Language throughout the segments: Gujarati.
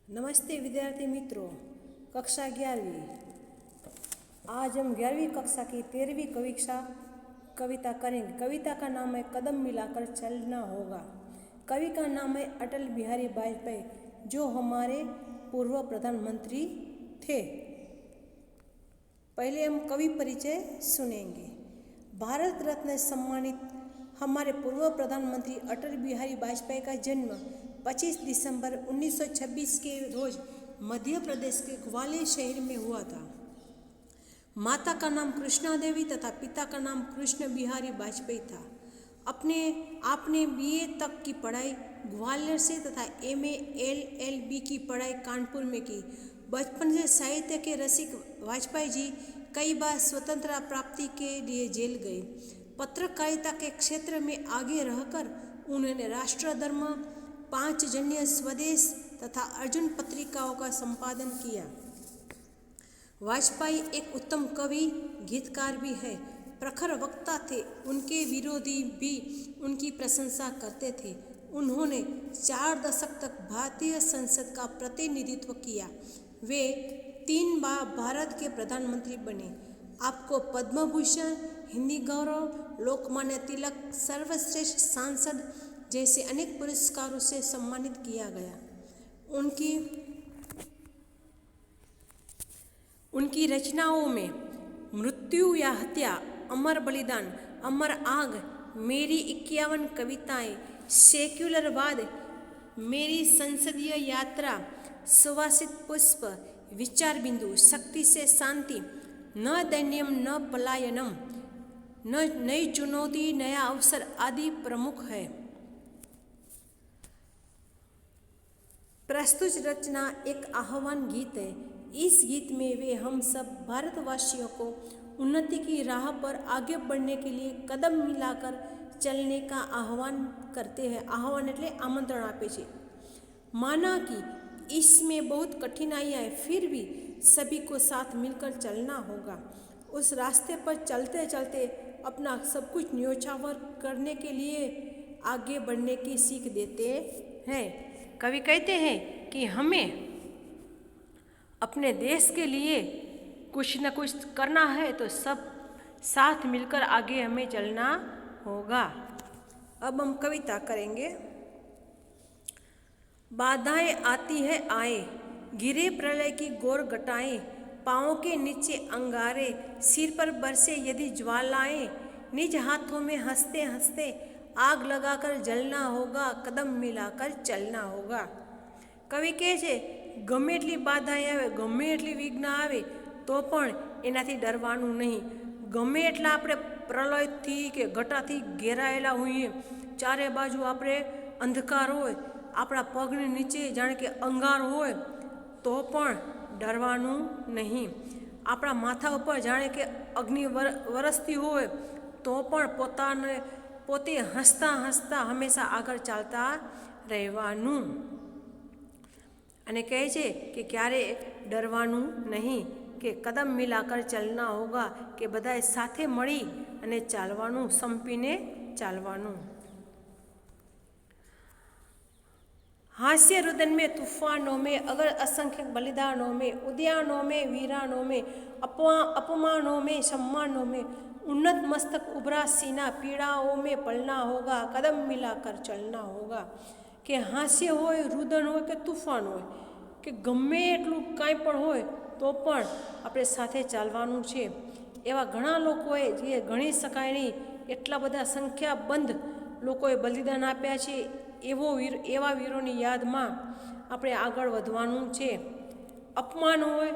नमस्ते विद्यार्थी मित्रों, कक्षा 11वीं। आज हम 11वीं कक्षा की 13वीं कविता करेंगे। कविता का नाम है कदम मिलाकर चलना होगा। कवि का नाम है अटल बिहारी वाजपेयी, जो हमारे पूर्व प्रधानमंत्री थे। पहले हम कवि परिचय सुनेंगे। भारत रत्न सम्मानित हमारे पूर्व प्रधानमंत्री अटल बिहारी वाजपेयी का जन्म 25 दिसंबर 1926 के रोज मध्य प्रदेश के ग्वालियर शहर में हुआ था। माता का नाम कृष्णा देवी तथा पिता का नाम कृष्ण बिहारी वाजपेयी था। आपने बीए तक की पढ़ाई ग्वालियर से तथा एमए एलएलबी की पढ़ाई कानपुर में की। बचपन से साहित्य के रसिक वाजपेयी जी कई बार स्वतंत्रता प्राप्ति के लिए जेल गए। पत्रकारिता के क्षेत्र में आगे रहकर उन्होंने राष्ट्रधर्म, 5 जन्य, स्वदेश तथा अर्जुन पत्रिकाओं का संपादन किया। वाजपेयी एक उत्तम कवि, गीतकार भी है, प्रखर वक्ता थे। उनके विरोधी भी उनकी प्रशंसा करते थे। उन्होंने 4 दशक तक भारतीय संसद का प्रतिनिधित्व किया। वे 3 बार भारत के प्रधानमंत्री बने। आपको पद्म भूषण, हिंदी गौरव, लोकमान्य तिलक, सर्वश्रेष्ठ सांसद जैसे अनेक पुरस्कारों से सम्मानित किया गया। उनकी रचनाओं में मृत्यु या हत्या, अमर बलिदान, अमर आग, मेरी 51 कविताएं, सेक्युलरवाद, मेरी संसदीय यात्रा, सुवासित पुष्प, विचार बिंदु, शक्ति से शांति, न दैन्यम न पलायनम, न नई चुनौती नया अवसर आदि प्रमुख है। प्रस्तुत रचना एक आह्वान गीत है। इस गीत में वे हम सब भारतवासियों को उन्नति की राह पर आगे बढ़ने के लिए कदम मिलाकर चलने का आह्वान करते हैं। आह्वान એટલે आमंत्रण आपे छे। माना कि इसमें बहुत कठिनाइयाँ हैं, फिर भी सभी को साथ मिलकर चलना होगा। उस रास्ते पर चलते चलते अपना सब कुछ न्योछावर करने के लिए आगे बढ़ने की सीख देते हैं। कवि कहते हैं कि हमें अपने देश के लिए कुछ न कुछ करना है, तो सब साथ मिलकर आगे हमें चलना होगा। अब हम कविता करेंगे। बाधाएं आती है आए, गिरे प्रलय की गोर घटाएं, पाँव के नीचे अंगारे, सिर पर बरसे यदि ज्वालाएं, निज हाथों में हंसते हंसते आग लगाकर जलना होगा, कदम मिलाकर चलना होगा। कवि કહે છે ગમે એટલી બાધાએ આવે, ગમે એટલી વિઘ્ન આવે તો પણ એનાથી ડરવાનું નહીં। ગમે એટલા આપણે પ્રલયથી કે ઘટાથી ઘેરાયેલા હોઈએ, ચારે બાજુ આપણે અંધકાર હોય, આપણા પગની નીચે જાણે કે અંગાર હોય તો પણ ડરવાનું નહીં। આપણા માથા ઉપર જાણે કે અગ્નિ વરસતી હોય તો પણ પોતે હસતા હસતા હંમેશા આગળ ચાલતા રહેવાનું। અને કહે છે કે ક્યારે ડરવાનું નહીં, કે કદમ મિલાકર ચલના હોગા, કે બધાએ સાથે મળી અને ચાલવાનું, સંપીને ચાલવાનું। हास्य रुदन में, तूफानों में, अगर असंख्य बलिदानों में, उद्यानों में, वीरानों में, अपमानों में, सम्मानों में, उन्नत मस्तक उभरा सीना, पीड़ाओं में पलना होगा, कदम मिलाकर चलना होगा। કે હાસ્ય હોય, રુદન હોય કે તુફાન હોય, કે ગમે એટલું કાંઈ પણ હોય તો પણ આપણે સાથે ચાલવાનું છે। એવા ઘણા લોકોએ જે ગણી શકાય નહીં એટલા બધા સંખ્યાબંધ લોકોએ બલિદાન આપ્યા છે। એવા વીરોની યાદમાં આપણે આગળ વધવાનું છે। અપમાન હોય,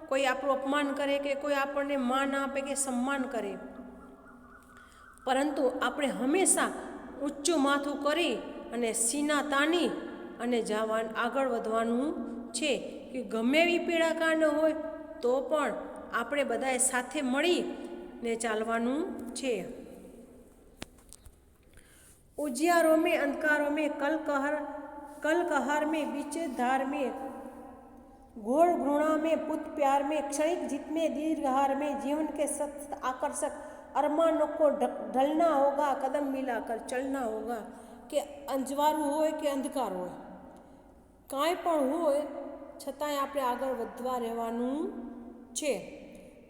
કોઈ આપણું અપમાન કરે કે કોઈ આપણને માન આપે કે સન્માન કરે, પરંતુ આપણે હંમેશા ઊંચું માથું કરી અને સીના તાની અને આગળ વધવાનું છે। કે ગમે એવી પીડાકાંડ હોય તો પણ આપણે બધાએ સાથે મળીને ચાલવાનું છે। उजियारों में, अंधकारों में, कल कहार में, बीच धार में, घोर घृणा में, पुत प्यार में, क्षणिक जीत में, दीर्घहार में, जीवन के सतत आकर्षक अरमानों को ढलना होगा, कदम मिलाकर चलना होगा। કે અંજવાળું હોય કે અંધકાર હોય, કાંઈ પણ હોય છતાંય આપણે આગળ વધવા રહેવાનું છે.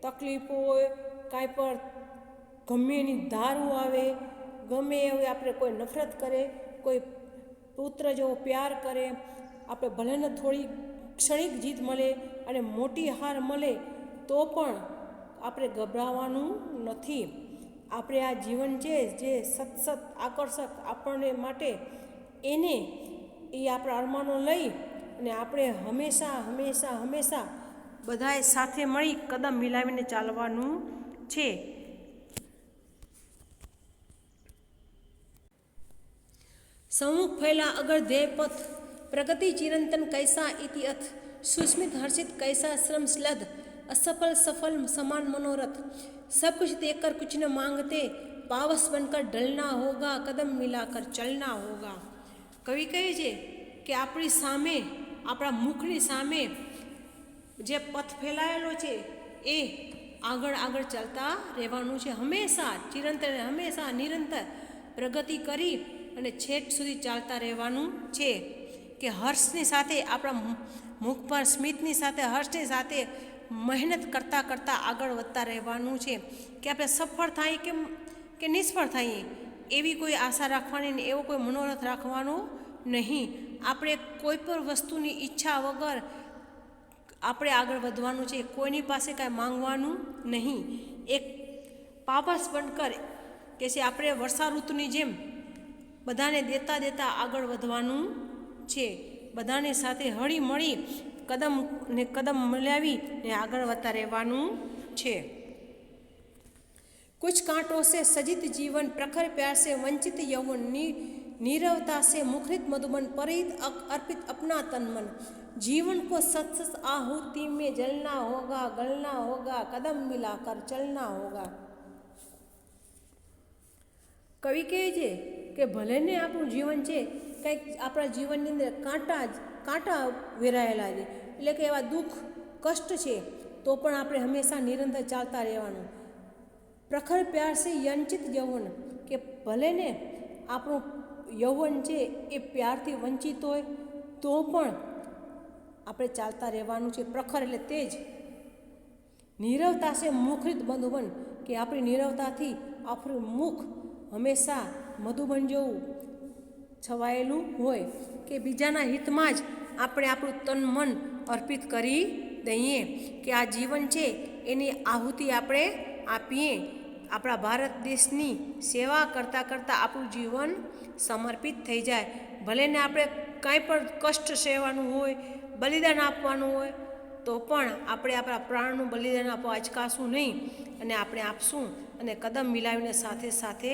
તકલીફો હોય, કાંઈ પણ ગમે એની ધારું આવે, ગમે એવું આપણે કોઈ નફરત કરે, કોઈ પુત્ર જેવો પ્યાર કરે, આપણે ભલેને થોડી ક્ષણિક જીત મળે અને મોટી હાર મળે તો પણ આપણે ગભરાવાનું નથી. આપણે આ જીવન છે જે સતત આકર્ષક આપણને માટે એને એ આપણા અરમાનો લઈ અને આપણે હંમેશા હંમેશા હંમેશા બધાએ સાથે મળી કદમ મિલાવીને ચાલવાનું છે. सम्मुख फैला अगर ध्येय पथ, प्रगति चिरंतन कैसा इतिअथ, सुस्मित हर्षित कैसा श्रम श्लध, असफल सफल समान मनोरथ, सब कुछ देखकर कुछ न मांगते, पावस बनकर ढलना होगा, कदम मिलाकर चलना होगा. कवि कहे છે કે આપણી સામે, આપણા મુખની સામે જે પથ ફેલાયેલો છે એ આગળ આગળ ચાલતા રહેવાનું છે. હંમેશા ચિરંતર, હંમેશા નિરંતર પ્રગતિ કરી અને છેક સુધી ચાલતા રહેવાનું છે. કે હર્ષની સાથે, આપણા મુખ પર સ્મિતની સાથે, હર્ષની સાથે મહેનત કરતાં કરતાં આગળ વધતા રહેવાનું છે. કે આપણે સફળ થાય કે નિષ્ફળ થઈએ એવી કોઈ આશા રાખવાની ને એવો કોઈ મનોરથ રાખવાનો નહીં. આપણે કોઈ પણ વસ્તુની ઈચ્છા વગર આપણે આગળ વધવાનું છે. કોઈની પાસે કાંઈ માંગવાનું નહીં. એક પાવસ બનકર કે છે આપણે વર્ષા ઋતુની જેમ બધાને દેતા દેતા આગળ વધવાનું છે. બધાની સાથે હળી મળી કદમ ને કદમ મિલાવી ને આગળ વધતા રહેવાનું છે. कुछ कांटों से सजित जीवन, प्रखर प्यार से वंचित यौवन, नीरवता से मुखरित मधुबन, परित अर्पित अपना तन मन, जीवन को सत सत आहुति में जलना होगा, गलना होगा, कदम मिलाकर चलना होगा. કવિ કહે છે કે ભલે ને આપણું જીવન છે કંઈક આપણા જીવનની અંદર કાંટા વેરાયેલા છે, એટલે કે એવા દુઃખ કષ્ટ છે, તો પણ આપણે હંમેશા નિરંતર ચાલતા રહેવાનું. પ્રખર પ્યાર છે યંચિત યૌવન, કે ભલે ને આપણું યૌવન છે એ પ્યારથી વંચિત હોય તો પણ આપણે ચાલતા રહેવાનું છે. પ્રખર એટલે તેજ. નીરવતા છે મુખરિત મધુબન, કે આપણી નીરવતાથી આપણું મુખ હંમેશા મધુબન જેવું છવાયેલું હોય, કે બીજાના હિતમાં જ આપણે આપણું તન મન અર્પિત કરી દઈએ, કે આ જીવન છે એની આહુતિ આપણે આપીએ. આપણા ભારત દેશની સેવા કરતાં કરતાં આપણું જીવન સમર્પિત થઈ જાય. ભલે ને આપણે કાંઈ પણ કષ્ટ સહેવાનું હોય, બલિદાન આપવાનું હોય, તો પણ આપણે આપણા પ્રાણનું બલિદાન આપવા અચકાશું નહીં, અને આપણે આપશું અને કદમ મિલાવીને સાથે સાથે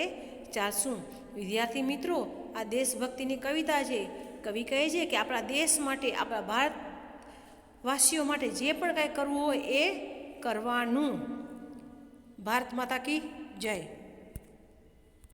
ચાલશું. વિદ્યાર્થી મિત્રો, આ દેશભક્તિની કવિતા છે. કવિ કહે છે કે આપણા દેશ માટે, આપણા ભારતવાસીઓ માટે જે પણ કાંઈ કરવું હોય એ કરવાનું. ભારત માતા કી જય.